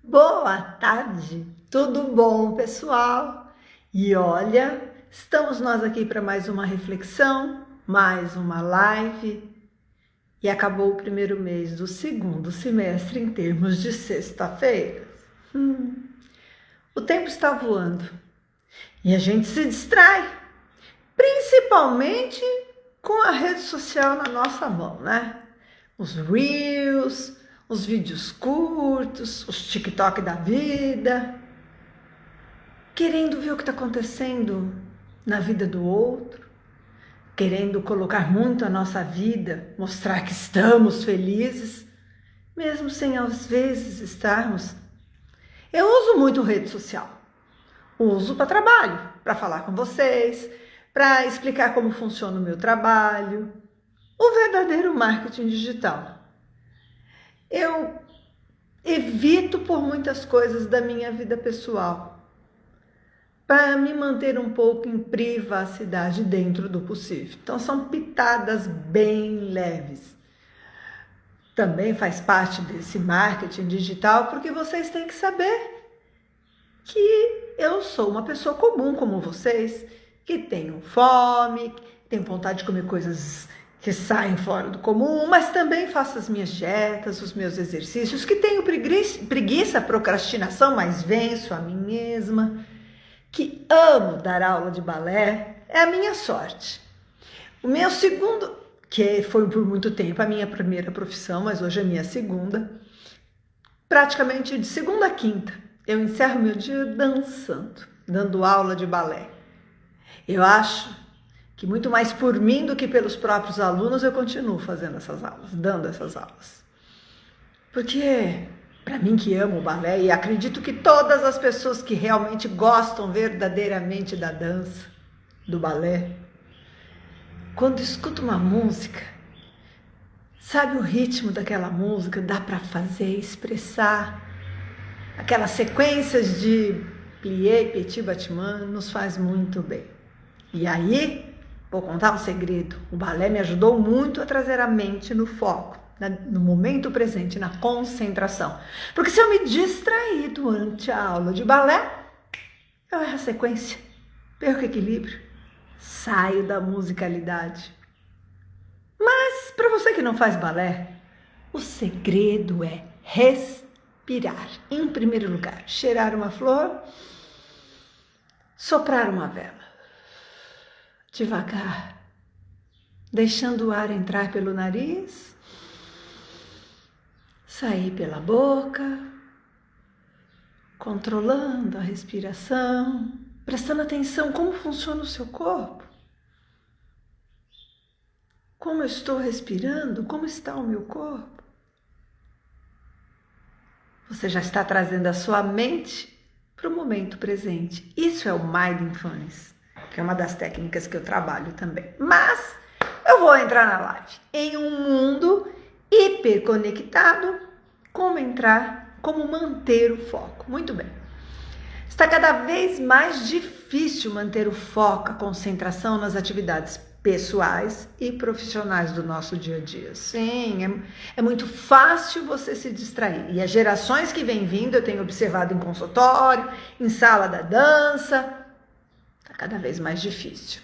Boa tarde, tudo bom, pessoal? E olha, estamos nós aqui para mais uma reflexão, mais uma live. E acabou o primeiro mês do segundo semestre em termos de sexta-feira. O tempo está voando e a gente se distrai, principalmente com a rede social na nossa mão, né? Os Reels, os vídeos curtos, os TikTok da vida, querendo ver o que está acontecendo na vida do outro, querendo colocar muito a nossa vida, mostrar que estamos felizes, mesmo sem às vezes estarmos. Eu uso muito rede social, uso para trabalho, para falar com vocês, para explicar como funciona o meu trabalho, o verdadeiro marketing digital. Eu evito por muitas coisas da minha vida pessoal, para me manter um pouco em privacidade dentro do possível. Então são pitadas bem leves. Também faz parte desse marketing digital, porque vocês têm que saber que eu sou uma pessoa comum como vocês, que tenho fome, tenho vontade de comer coisas que saem fora do comum, mas também faço as minhas dietas, os meus exercícios, que tenho preguiça, procrastinação, mas venço a mim mesma, que amo dar aula de balé, é a minha sorte. O meu segundo, que foi por muito tempo a minha primeira profissão, mas hoje é a minha segunda, praticamente de segunda a quinta, eu encerro meu dia dançando, dando aula de balé. Eu acho que muito mais por mim do que pelos próprios alunos eu continuo fazendo essas aulas, dando essas aulas. Porque, para mim que amo o balé, e acredito que todas as pessoas que realmente gostam verdadeiramente da dança, do balé, quando escuta uma música, sabe o ritmo daquela música, dá para fazer, expressar, aquelas sequências de plié, petit, battement, nos faz muito bem. E aí, vou contar um segredo. O balé me ajudou muito a trazer a mente no foco, no momento presente, na concentração. Porque se eu me distrair durante a aula de balé, eu erro a sequência, perco o equilíbrio, saio da musicalidade. Mas para você que não faz balé, o segredo é respirar. Em primeiro lugar, cheirar uma flor, soprar uma vela. Devagar, deixando o ar entrar pelo nariz, sair pela boca, controlando a respiração, prestando atenção como funciona o seu corpo. Como eu estou respirando, como está o meu corpo. Você já está trazendo a sua mente para o momento presente. Isso é o Mindfulness, que é uma das técnicas que eu trabalho também. Mas eu vou entrar na live. Em um mundo hiperconectado, como manter o foco. Muito bem. Está cada vez mais difícil manter o foco, a concentração nas atividades pessoais e profissionais do nosso dia a dia. Sim, é muito fácil você se distrair. E as gerações que vêm vindo, eu tenho observado em consultório, em sala da dança, está cada vez mais difícil.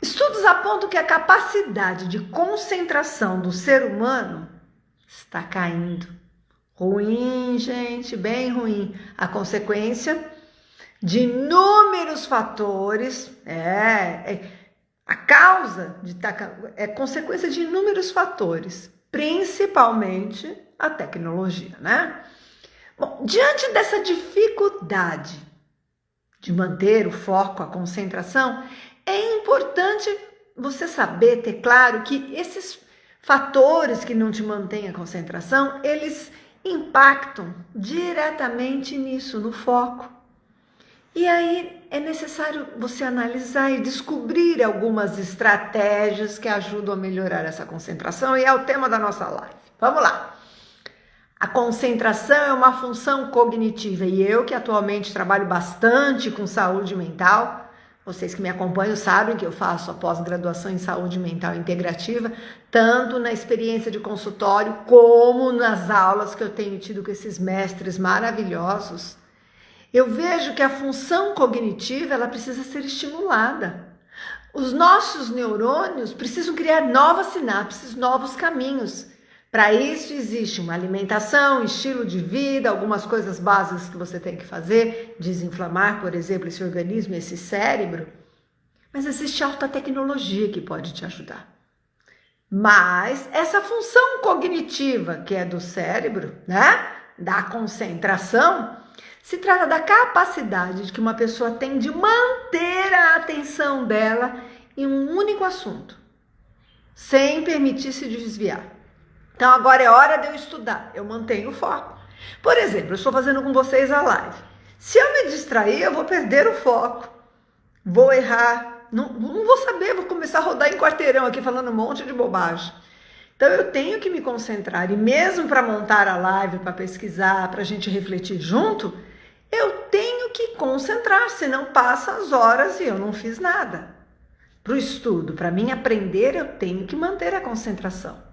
Estudos apontam que a capacidade de concentração do ser humano está caindo. Ruim, gente, bem ruim. A consequência de inúmeros fatores, a causa é consequência de inúmeros fatores, principalmente a tecnologia, né? Bom, diante dessa dificuldade de manter o foco, a concentração, é importante você saber, ter claro que esses fatores que não te mantêm a concentração, eles impactam diretamente nisso, no foco. E aí é necessário você analisar e descobrir algumas estratégias que ajudam a melhorar essa concentração, e é o tema da nossa live. Vamos lá! A concentração é uma função cognitiva, e eu que atualmente trabalho bastante com saúde mental, Vocês que me acompanham sabem que eu faço a pós-graduação em saúde mental integrativa, tanto na experiência de consultório como nas aulas que eu tenho tido com esses mestres maravilhosos. Eu vejo que a função cognitiva ela precisa ser estimulada. Os nossos neurônios precisam criar novas sinapses, novos caminhos. Para isso existe uma alimentação, estilo de vida, algumas coisas básicas que você tem que fazer, desinflamar, por exemplo, esse organismo, esse cérebro. Mas existe alta tecnologia que pode te ajudar. Mas essa função cognitiva que é do cérebro, né, da concentração, se trata da capacidade que uma pessoa tem de manter a atenção dela em um único assunto, sem permitir se desviar. Então agora é hora de eu estudar, eu mantenho o foco. Por exemplo, eu estou fazendo com vocês a live. Se eu me distrair, eu vou perder o foco, vou errar, não vou saber, vou começar a rodar em quarteirão aqui falando um monte de bobagem. Então eu tenho que me concentrar e mesmo para montar a live, para pesquisar, para a gente refletir junto, eu tenho que concentrar, senão passa as horas e eu não fiz nada. Para o estudo, para mim aprender, eu tenho que manter a concentração.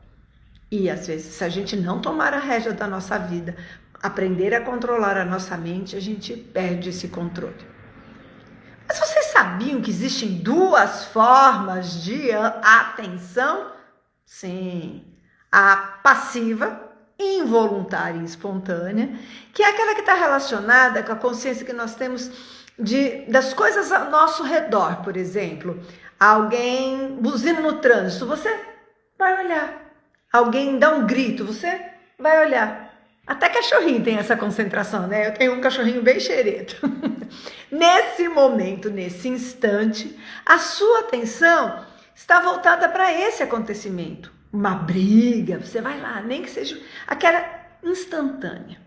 E às vezes, se a gente não tomar a rédea da nossa vida, aprender a controlar a nossa mente, a gente perde esse controle. Mas vocês sabiam que existem duas formas de atenção? Sim, a passiva, involuntária e espontânea, que é aquela que está relacionada com a consciência que nós temos das coisas ao nosso redor. Por exemplo, alguém buzina no trânsito, você vai olhar. Alguém dá um grito, você vai olhar. Até cachorrinho tem essa concentração, né? Eu tenho um cachorrinho bem xereta. Nesse momento, nesse instante, a sua atenção está voltada para esse acontecimento. Uma briga, você vai lá, nem que seja aquela instantânea.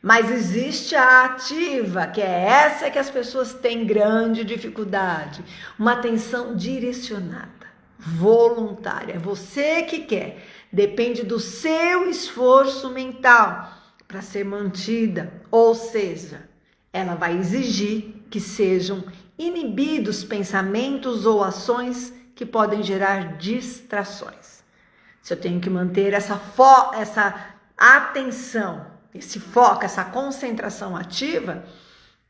Mas existe a ativa, que é essa que as pessoas têm grande dificuldade. Uma atenção direcionada, voluntária. É você que quer. Depende do seu esforço mental para ser mantida. Ou seja, ela vai exigir que sejam inibidos pensamentos ou ações que podem gerar distrações. Se eu tenho que manter essa atenção, esse foco, essa concentração ativa,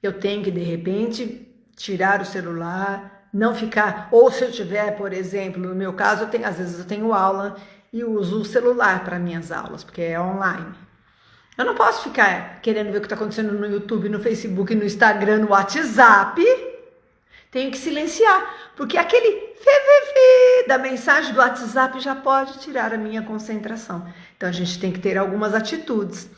eu tenho que, de repente, tirar o celular, não ficar... Ou se eu tiver, por exemplo, no meu caso, às vezes eu tenho aula e uso o celular para minhas aulas, porque é online. Eu não posso ficar querendo ver o que está acontecendo no YouTube, no Facebook, no Instagram, no WhatsApp. Tenho que silenciar, porque aquele da mensagem do WhatsApp já pode tirar a minha concentração. Então a gente tem que ter algumas atitudes.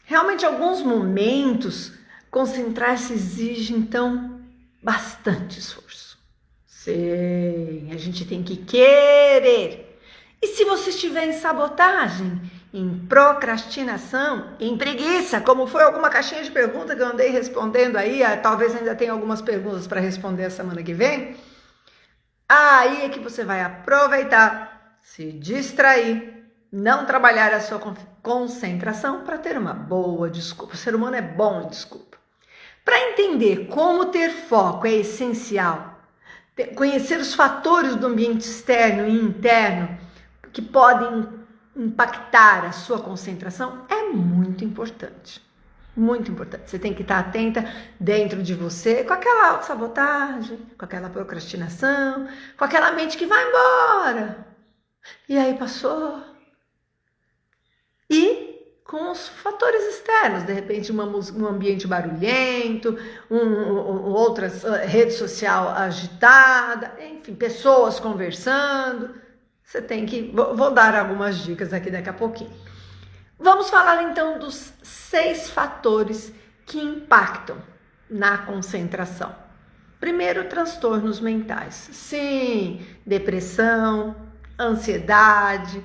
Realmente, em alguns momentos, concentrar-se exige, então, bastante esforço. Sim, a gente tem que querer. E se você estiver em sabotagem, em procrastinação, em preguiça, como foi alguma caixinha de perguntas que eu andei respondendo aí, talvez ainda tenha algumas perguntas para responder a semana que vem, aí é que você vai aproveitar, se distrair, não trabalhar a sua concentração para ter uma boa desculpa. O ser humano é bom em desculpa. Para entender como ter foco é essencial, conhecer os fatores do ambiente externo e interno que podem impactar a sua concentração é muito importante. Muito importante. Você tem que estar atenta dentro de você com aquela autossabotagem, com aquela procrastinação, com aquela mente que vai embora. E aí passou. E com os fatores externos, de repente um ambiente barulhento, outras rede social agitada, enfim, pessoas conversando. Você tem que... Vou dar algumas dicas aqui daqui a pouquinho. Vamos falar então dos 6 fatores que impactam na concentração. Primeiro, transtornos mentais. Sim, depressão, ansiedade.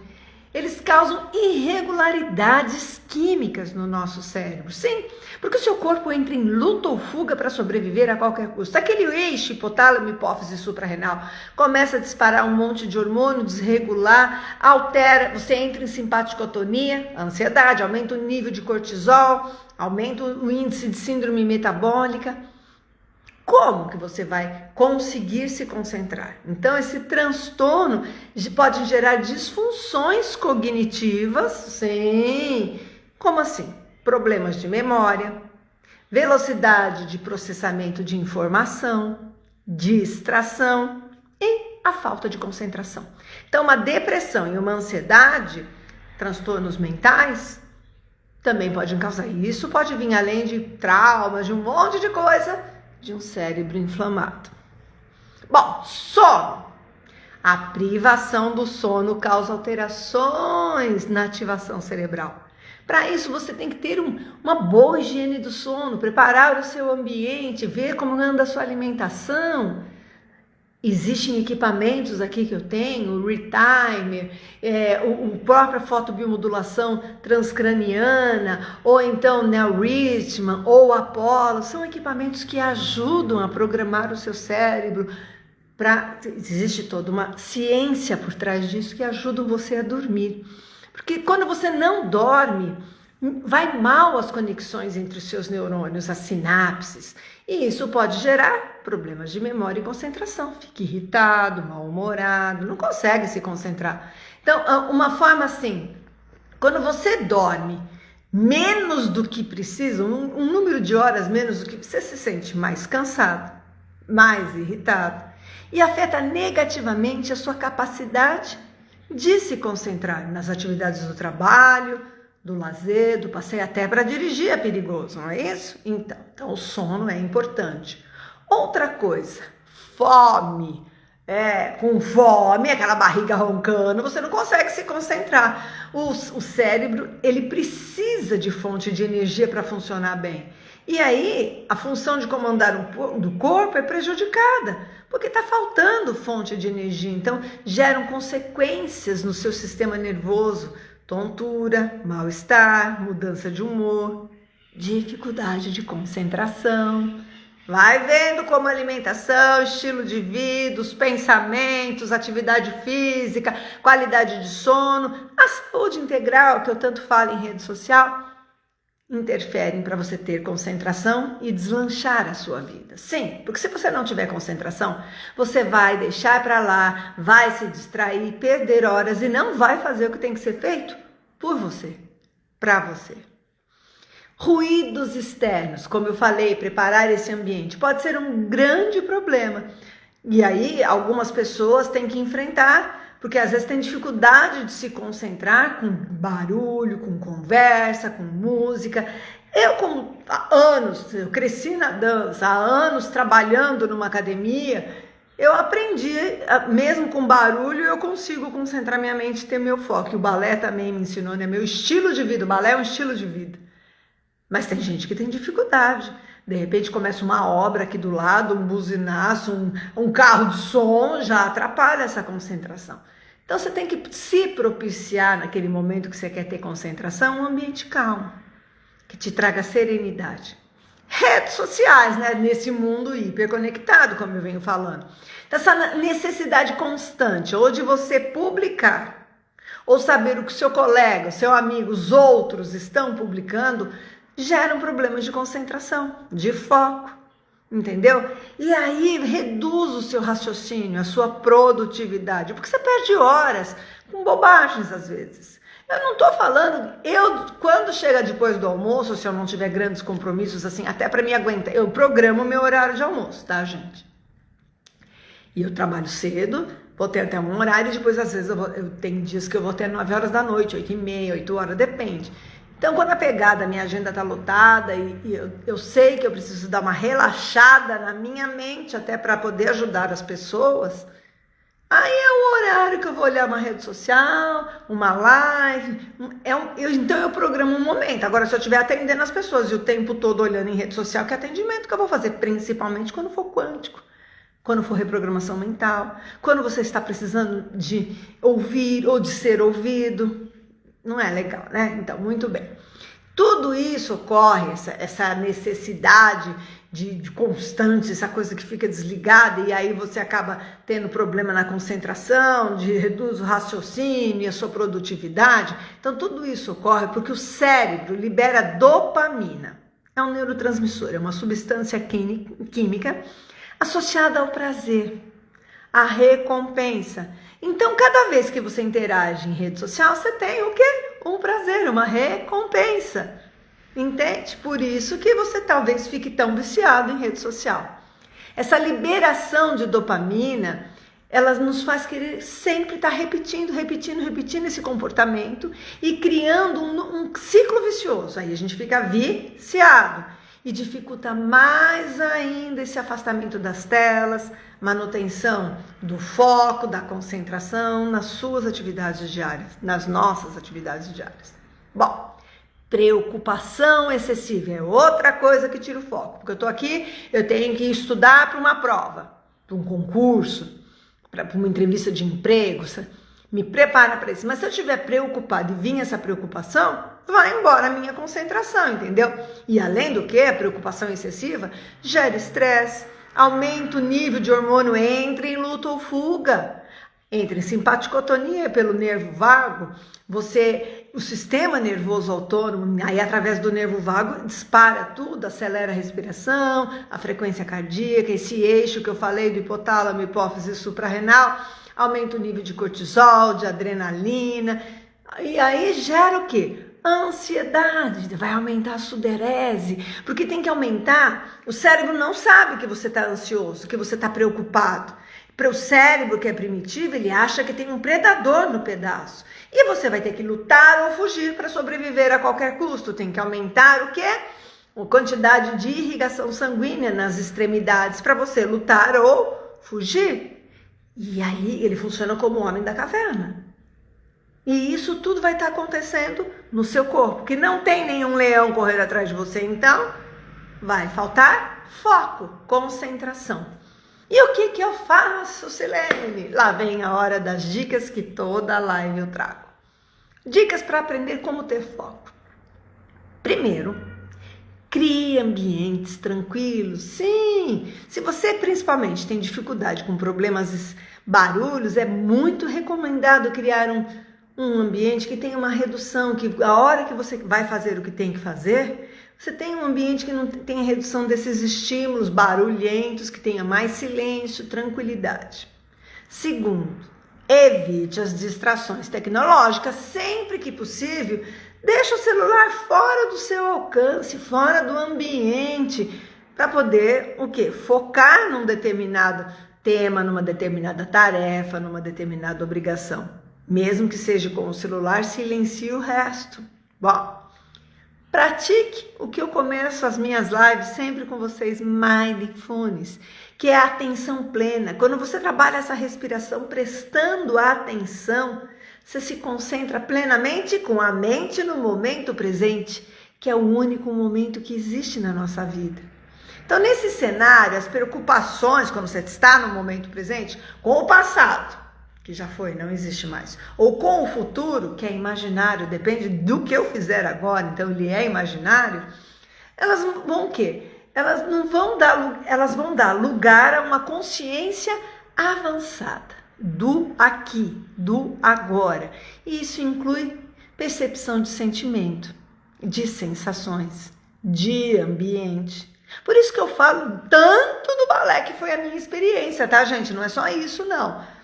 Eles causam irregularidades químicas no nosso cérebro. Sim, porque o seu corpo entra em luta ou fuga para sobreviver a qualquer custo. Aquele eixo hipotálamo, hipófise suprarrenal começa a disparar um monte de hormônio, desregular, altera, você entra em simpaticotonia, ansiedade, aumenta o nível de cortisol, aumenta o índice de síndrome metabólica. como que você vai conseguir se concentrar? Então, esse transtorno pode gerar disfunções cognitivas, sim. Como assim? Problemas de memória, velocidade de processamento de informação, distração e a falta de concentração. Então, uma depressão e uma ansiedade, transtornos mentais, também podem causar. Isso pode vir além de traumas, de um monte de coisa, de um cérebro inflamado. Bom, sono. A privação do sono causa alterações na ativação cerebral. Para isso, você tem que ter uma boa higiene do sono, preparar o seu ambiente, ver como anda a sua alimentação. Existem equipamentos aqui que eu tenho, o Retimer, o própria fotobiomodulação transcraniana, ou então Neurithman, ou Apollo, são equipamentos que ajudam a programar o seu cérebro. Existe toda uma ciência por trás disso que ajuda você a dormir. Porque quando você não dorme, vai mal as conexões entre os seus neurônios, as sinapses, e isso pode gerar problemas de memória e concentração. Fica irritado, mal-humorado, não consegue se concentrar. Então, uma forma assim, quando você dorme menos do que precisa, um número de horas menos do que você se sente mais cansado, mais irritado, e afeta negativamente a sua capacidade de se concentrar nas atividades do trabalho, do lazer, do passeio, até para dirigir é perigoso, não é isso? Então o sono é importante. Outra coisa, fome. Com fome, aquela barriga roncando, você não consegue se concentrar. O cérebro, ele precisa de fonte de energia para funcionar bem. E aí, a função de comandar do corpo é prejudicada, porque está faltando fonte de energia. Então, geram consequências no seu sistema nervoso, tontura, mal-estar, mudança de humor, dificuldade de concentração. Vai vendo como alimentação, estilo de vida, os pensamentos, atividade física, qualidade de sono, a saúde integral, que eu tanto falo em rede social, interferem para você ter concentração e deslanchar a sua vida. Sim, porque se você não tiver concentração, você vai deixar para lá, vai se distrair, perder horas e não vai fazer o que tem que ser feito por você, para você. Ruídos externos, como eu falei, preparar esse ambiente pode ser um grande problema. E aí algumas pessoas têm que enfrentar, porque às vezes tem dificuldade de se concentrar com barulho, com conversa, com música. Eu cresci na dança, há anos trabalhando numa academia, eu aprendi, mesmo com barulho, eu consigo concentrar minha mente e ter meu foco. E o balé também me ensinou, né? Meu estilo de vida, o balé é um estilo de vida. Mas tem gente que tem dificuldade. De repente começa uma obra aqui do lado, um buzinaço, um carro de som, já atrapalha essa concentração. Então você tem que se propiciar naquele momento que você quer ter concentração, um ambiente calmo, que te traga serenidade. Redes sociais, né? Nesse mundo hiperconectado, como eu venho falando. Então, essa necessidade constante, ou de você publicar, ou saber o que o seu colega, o seu amigo, os outros estão publicando, geram problemas de concentração, de foco, entendeu? E aí reduz o seu raciocínio, a sua produtividade, porque você perde horas com bobagens às vezes. Eu não tô falando, quando chega depois do almoço, se eu não tiver grandes compromissos, assim, até para me aguentar, eu programo meu horário de almoço, tá, gente? E eu trabalho cedo, vou ter até um horário, e depois às vezes eu tenho dias que eu vou ter 9 horas da noite, 8h30, 8 horas, depende. Então, quando a minha agenda está lotada e eu sei que eu preciso dar uma relaxada na minha mente até para poder ajudar as pessoas, aí é o horário que eu vou olhar uma rede social, uma live, então eu programo um momento. Agora, se eu estiver atendendo as pessoas e o tempo todo olhando em rede social, que atendimento que eu vou fazer? Principalmente quando for quântico, quando for reprogramação mental, quando você está precisando de ouvir ou de ser ouvido. Não é legal, né? Então, muito bem. Tudo isso ocorre, essa necessidade de constante, essa coisa que fica desligada e aí você acaba tendo problema na concentração, reduz o raciocínio e a sua produtividade. Então, tudo isso ocorre porque o cérebro libera dopamina. É um neurotransmissor, é uma substância química associada ao prazer, à recompensa. Então, cada vez que você interage em rede social, você tem o quê? Um prazer, uma recompensa. Entende? Por isso que você talvez fique tão viciado em rede social. Essa liberação de dopamina, ela nos faz querer sempre estar repetindo esse comportamento e criando um ciclo vicioso. Aí a gente fica viciado e dificulta mais ainda esse afastamento das telas, manutenção do foco, da concentração nas suas atividades diárias, nas nossas atividades diárias. Bom, preocupação excessiva é outra coisa que tira o foco, porque eu tô aqui, eu tenho que estudar para uma prova, para um concurso, para uma entrevista de emprego, me prepara para isso. Mas se eu estiver preocupado e vir essa preocupação, vai embora a minha concentração, entendeu? E além do que, a preocupação excessiva gera estresse, aumenta o nível de hormônio, entra em luta ou fuga, entra em simpaticotonia pelo nervo vago, o sistema nervoso autônomo, aí através do nervo vago, dispara tudo, acelera a respiração, a frequência cardíaca, esse eixo que eu falei do hipotálamo, hipófise suprarrenal, aumenta o nível de cortisol, de adrenalina, e aí gera o quê? Ansiedade, vai aumentar a sudorese, porque tem que aumentar, o cérebro não sabe que você está ansioso, que você está preocupado. Para o cérebro que é primitivo, ele acha que tem um predador no pedaço. E você vai ter que lutar ou fugir para sobreviver a qualquer custo. Tem que aumentar o quê? A quantidade de irrigação sanguínea nas extremidades para você lutar ou fugir. E aí ele funciona como o homem da caverna. E isso tudo vai estar acontecendo no seu corpo, que não tem nenhum leão correndo atrás de você. Então, vai faltar foco, concentração. E o que eu faço, Silene? Lá vem a hora das dicas que toda live eu trago. Dicas para aprender como ter foco. Primeiro, crie ambientes tranquilos. Sim, se você principalmente tem dificuldade com problemas barulhos, é muito recomendado criar um ambiente que tenha uma redução, que a hora que você vai fazer o que tem que fazer, você tem um ambiente que não tenha redução desses estímulos barulhentos, que tenha mais silêncio, tranquilidade. Segundo, evite as distrações tecnológicas sempre que possível. Deixa o celular fora do seu alcance, fora do ambiente, para poder o quê? Focar num determinado tema, numa determinada tarefa, numa determinada obrigação. Mesmo que seja com o celular, silencie o resto. Bom, pratique o que eu começo as minhas lives sempre com vocês, mindfulness, que é a atenção plena. Quando você trabalha essa respiração prestando atenção, você se concentra plenamente com a mente no momento presente, que é o único momento que existe na nossa vida. Então, nesse cenário, as preocupações, quando você está no momento presente, com o passado, que já foi, não existe mais, ou com o futuro, que é imaginário, depende do que eu fizer agora, então ele é imaginário, elas vão o quê? Elas vão dar lugar a uma consciência avançada do aqui, do agora. E isso inclui percepção de sentimento, de sensações, de ambiente. Por isso que eu falo tanto do balé, que foi a minha experiência, tá, gente? Não é só isso, não.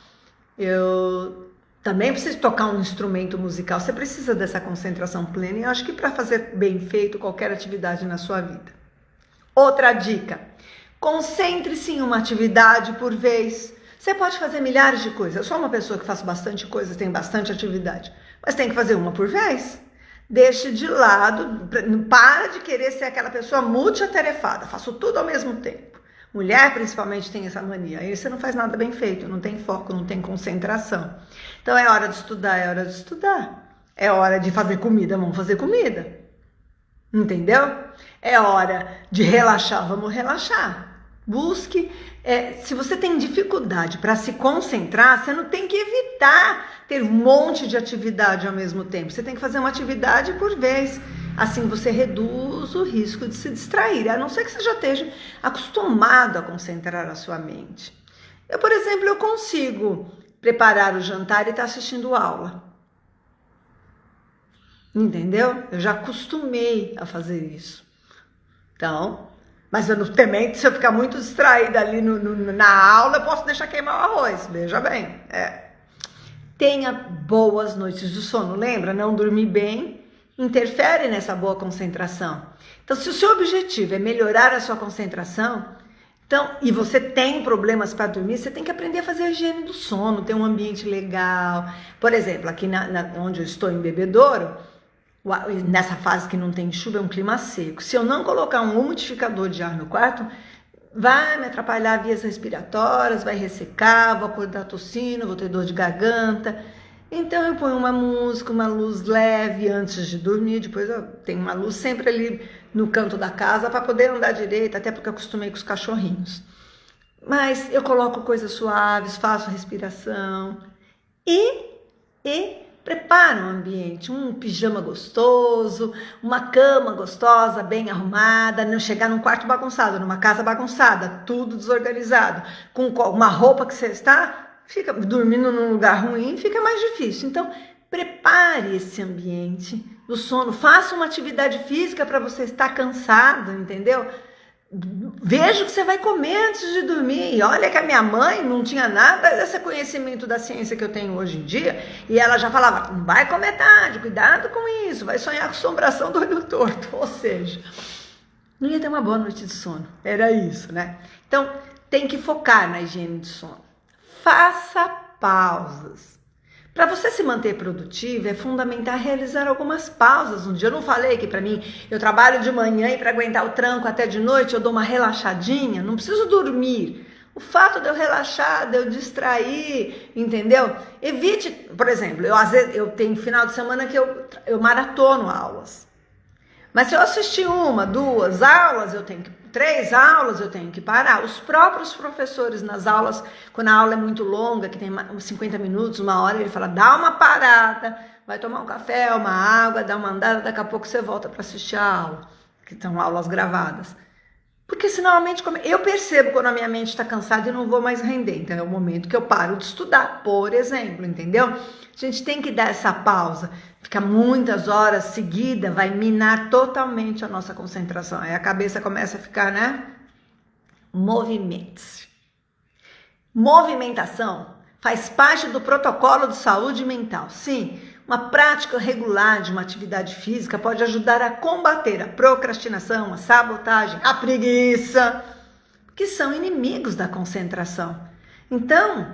Eu também preciso tocar um instrumento musical, você precisa dessa concentração plena, e eu acho que para fazer bem feito qualquer atividade na sua vida. Outra dica, concentre-se em uma atividade por vez. Você pode fazer milhares de coisas, eu sou uma pessoa que faço bastante coisa, tem bastante atividade, mas tem que fazer uma por vez. Deixe de lado, para de querer ser aquela pessoa multiatarefada, faço tudo ao mesmo tempo. Mulher, principalmente, tem essa mania. Aí você não faz nada bem feito, não tem foco, não tem concentração. Então, é hora de estudar, é hora de estudar. É hora de fazer comida, vamos fazer comida. Entendeu? É hora de relaxar, vamos relaxar. Busque. Se você tem dificuldade para se concentrar, você não tem que evitar ter um monte de atividade ao mesmo tempo. Você tem que fazer uma atividade por vez. Assim você reduz o risco de se distrair, a não ser que você já esteja acostumado a concentrar a sua mente. Eu, por exemplo, eu consigo preparar o jantar e estar assistindo aula. Entendeu? Eu já acostumei a fazer isso. Então, mas também, se eu ficar muito distraída ali na aula, eu posso deixar queimar o arroz, veja bem. Tenha boas noites de sono, lembra? Não dormir bem interfere nessa boa concentração. Então, se o seu objetivo é melhorar a sua concentração, e você tem problemas para dormir, você tem que aprender a fazer a higiene do sono, ter um ambiente legal. Por exemplo, aqui onde eu estou em Bebedouro, nessa fase que não tem chuva, é um clima seco. Se eu não colocar um umidificador de ar no quarto, vai me atrapalhar vias respiratórias, vai ressecar, vou acordar tossindo, vou ter dor de garganta. Então eu ponho uma música, uma luz leve antes de dormir, depois eu tenho uma luz sempre ali no canto da casa para poder andar direito, até porque eu acostumei com os cachorrinhos. Mas eu coloco coisas suaves, faço respiração e preparo um ambiente, um pijama gostoso, uma cama gostosa, bem arrumada, não chegar num quarto bagunçado, numa casa bagunçada, tudo desorganizado, com uma roupa que você fica dormindo num lugar ruim, fica mais difícil. Então, prepare esse ambiente do sono, faça uma atividade física para você estar cansado, entendeu? Veja o que você vai comer antes de dormir. E olha que a minha mãe não tinha nada desse conhecimento da ciência que eu tenho hoje em dia. E ela já falava, não vai comer tarde, cuidado com isso, vai sonhar com assombração do olho torto. Ou seja, não ia ter uma boa noite de sono. Era isso, né? Então, tem que focar na higiene de sono. Faça pausas. Para você se manter produtivo, é fundamental realizar algumas pausas no dia. Eu não falei que para mim, eu trabalho de manhã e para aguentar o tranco até de noite, eu dou uma relaxadinha, não preciso dormir. O fato de eu relaxar, de eu distrair, entendeu? Evite, por exemplo, eu tenho final de semana que eu maratono aulas. Mas se eu assistir 1, 2 aulas, 3 aulas, eu tenho que parar. Os próprios professores nas aulas, quando a aula é muito longa, que tem 50 minutos, 1 hora, ele fala, dá uma parada, vai tomar um café, uma água, dá uma andada, daqui a pouco você volta para assistir a aula, que são aulas gravadas. Porque senão a mente, eu percebo quando a minha mente está cansada e não vou mais render. Então é o momento que eu paro de estudar, por exemplo, entendeu? A gente tem que dar essa pausa. Ficar muitas horas seguidas vai minar totalmente a nossa concentração. Aí a cabeça começa a ficar, né? Movimente-se. Movimentação faz parte do protocolo de saúde mental. Sim, uma prática regular de uma atividade física pode ajudar a combater a procrastinação, a sabotagem, a preguiça, que são inimigos da concentração. Então,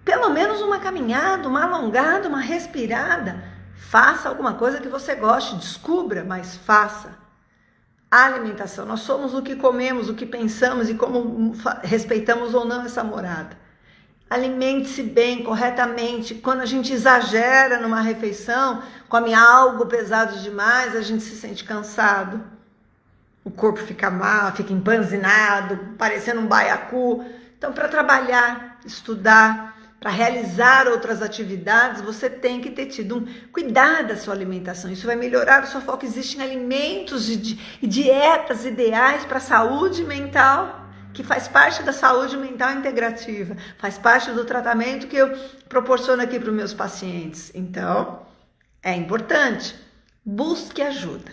pelo menos uma caminhada, uma alongada, uma respirada. Faça alguma coisa que você goste, descubra, mas faça. A alimentação, nós somos o que comemos, o que pensamos e como respeitamos ou não essa morada. Alimente-se bem, corretamente. Quando a gente exagera numa refeição, come algo pesado demais, a gente se sente cansado. O corpo fica mal, fica empanzinado, parecendo um baiacu. Então, para trabalhar, estudar, para realizar outras atividades, você tem que ter tido um cuidado da sua alimentação. Isso vai melhorar o seu foco. Existem alimentos e dietas ideais para a saúde mental, que faz parte da saúde mental integrativa, faz parte do tratamento que eu proporciono aqui para os meus pacientes. Então, é importante, busque ajuda.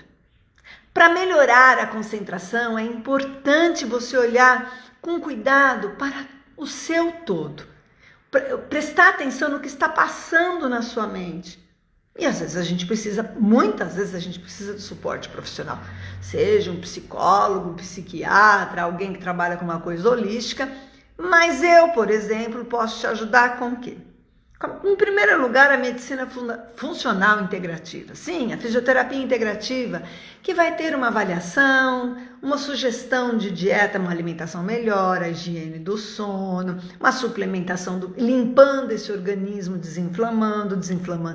Para melhorar a concentração, é importante você olhar com cuidado para o seu todo. Prestar atenção no que está passando na sua mente. E às vezes muitas vezes a gente precisa de suporte profissional. Seja um psicólogo, um psiquiatra, alguém que trabalha com uma coisa holística. Mas eu, por exemplo, posso te ajudar com o quê? Em primeiro lugar, a medicina funcional integrativa. Sim, a fisioterapia integrativa, que vai ter uma avaliação, uma sugestão de dieta, uma alimentação melhor, a higiene do sono, uma suplementação, limpando esse organismo, desinflamando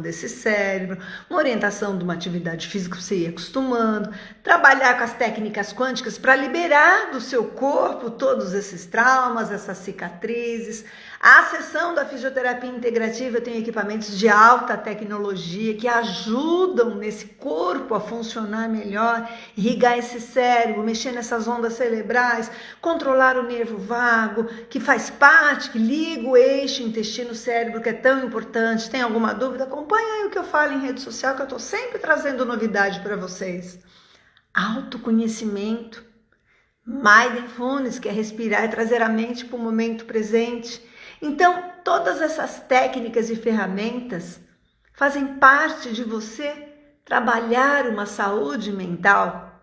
esse cérebro, uma orientação de uma atividade física que você ir acostumando, trabalhar com as técnicas quânticas para liberar do seu corpo todos esses traumas, essas cicatrizes. A sessão da fisioterapia integrativa tem equipamentos de alta tecnologia que ajudam nesse corpo a funcionar melhor, irrigar esse cérebro, mexer nessas ondas cerebrais, controlar o nervo vago, que faz parte, que liga o eixo intestino-cérebro, que é tão importante. Tem alguma dúvida? Acompanha aí o que eu falo em rede social, que eu estou sempre trazendo novidade para vocês. Autoconhecimento. Mindfulness, que é respirar e trazer a mente para o momento presente. Então, todas essas técnicas e ferramentas fazem parte de você trabalhar uma saúde mental.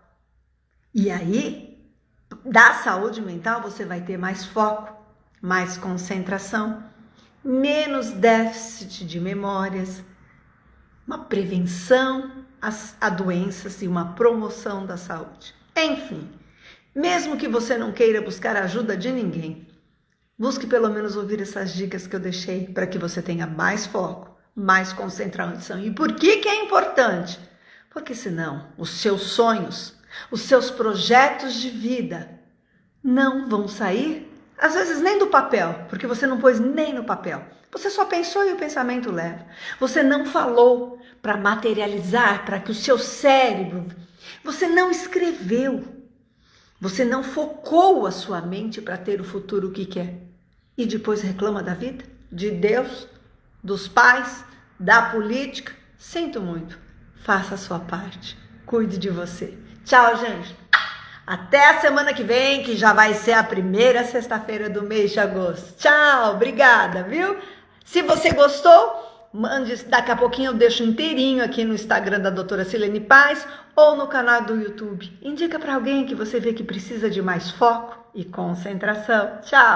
E aí, da saúde mental, você vai ter mais foco, mais concentração, menos déficit de memórias, uma prevenção a doenças e uma promoção da saúde. Enfim, mesmo que você não queira buscar a ajuda de ninguém, busque pelo menos ouvir essas dicas que eu deixei para que você tenha mais foco, mais concentração. E por que é importante? Porque senão os seus sonhos, os seus projetos de vida não vão sair, às vezes nem do papel, porque você não pôs nem no papel. Você só pensou e o pensamento leva. Você não falou para materializar, para que o seu cérebro, você não escreveu, você não focou a sua mente para ter o futuro que quer. E depois reclama da vida, de Deus, dos pais, da política. Sinto muito. Faça a sua parte. Cuide de você. Tchau, gente. Até a semana que vem, que já vai ser a primeira sexta-feira do mês de agosto. Tchau, obrigada, viu? Se você gostou, mande, daqui a pouquinho eu deixo inteirinho aqui no Instagram da doutora Silene Paz ou no canal do YouTube. Indica para alguém que você vê que precisa de mais foco e concentração. Tchau!